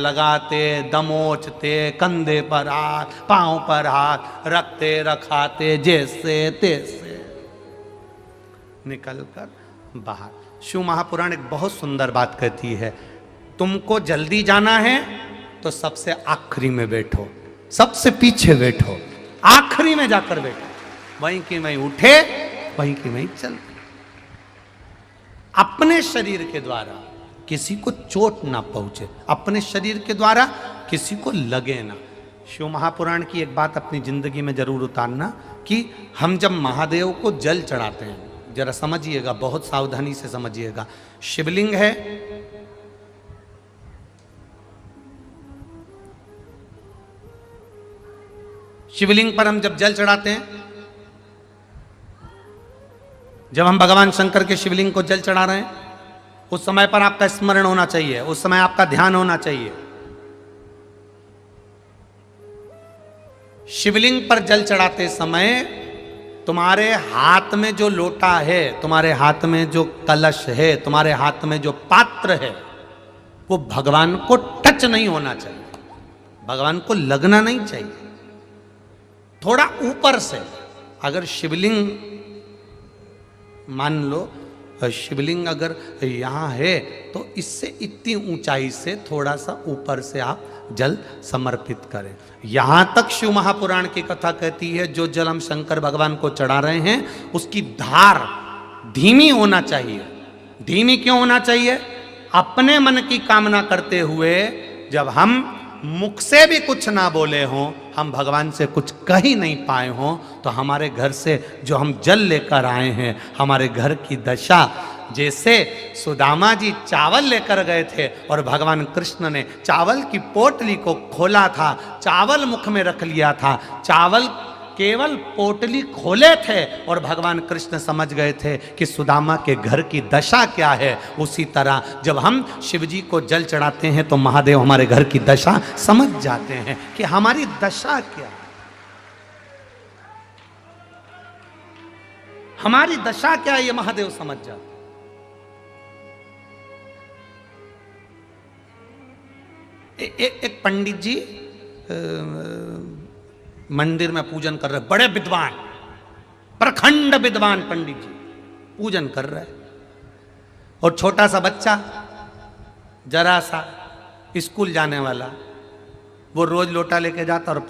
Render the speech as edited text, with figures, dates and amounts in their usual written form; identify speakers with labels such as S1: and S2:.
S1: लगाते, दमोचते, कंधे पर हाथ, पांव पर हाथ रखते रखाते जैसे तैसे निकलकर बाहर। शिव महापुराण एक बहुत सुंदर बात कहती है, तुमको जल्दी जाना है तो सबसे आखिरी में बैठो, सबसे पीछे बैठो, आखिरी में जाकर बैठो, वहीं की वहीं उठे, वहीं की वहीं चल। अपने शरीर के द्वारा किसी को चोट ना पहुंचे, अपने शरीर के द्वारा किसी को लगे ना। शिव महापुराण की एक बात अपनी जिंदगी में जरूर उतारना कि हम जब महादेव को जल चढ़ाते हैं, जरा समझिएगा, बहुत सावधानी से समझिएगा। शिवलिंग है, शिवलिंग पर हम जब जल चढ़ाते हैं, जब हम भगवान शंकर के शिवलिंग को जल चढ़ा रहे हैं, उस समय पर आपका स्मरण होना चाहिए, उस समय आपका ध्यान होना चाहिए। शिवलिंग पर जल चढ़ाते समय तुम्हारे हाथ में जो लोटा है, तुम्हारे हाथ में जो कलश है, तुम्हारे हाथ में जो पात्र है, वो भगवान को टच नहीं होना चाहिए, भगवान को लगना नहीं चाहिए। थोड़ा ऊपर से, अगर शिवलिंग मान लो, शिवलिंग अगर यहाँ है तो इससे इतनी ऊंचाई से थोड़ा सा ऊपर से आप जल समर्पित करें। यहाँ तक शिव महापुराण की कथा कहती है, जो जल हम शंकर भगवान को चढ़ा रहे हैं उसकी धार धीमी होना चाहिए। धीमी क्यों होना चाहिए? अपने मन की कामना करते हुए, जब हम मुख से भी कुछ ना बोले हों, हम भगवान से कुछ कह ही नहीं पाए हों, तो हमारे घर से जो हम जल लेकर आए हैं, हमारे घर की दशा, जैसे सुदामा जी चावल लेकर गए थे और भगवान कृष्ण ने चावल की पोटली को खोला था, चावल मुख में रख लिया था, चावल केवल पोटली खोले थे और भगवान कृष्ण समझ गए थे कि सुदामा के घर की दशा क्या है। उसी तरह जब हम शिव जी को जल चढ़ाते हैं तो महादेव हमारे घर की दशा समझ जाते हैं कि हमारी दशा क्या है, हमारी दशा क्या है, ये महादेव समझ जाते। एक पंडित जी मंदिर में पूजन कर रहे, बड़े विद्वान, प्रखंड विद्वान पंडित जी पूजन कर रहे, और छोटा सा बच्चा, जरा सा स्कूल जाने वाला, वो रोज लोटा लेके जाता और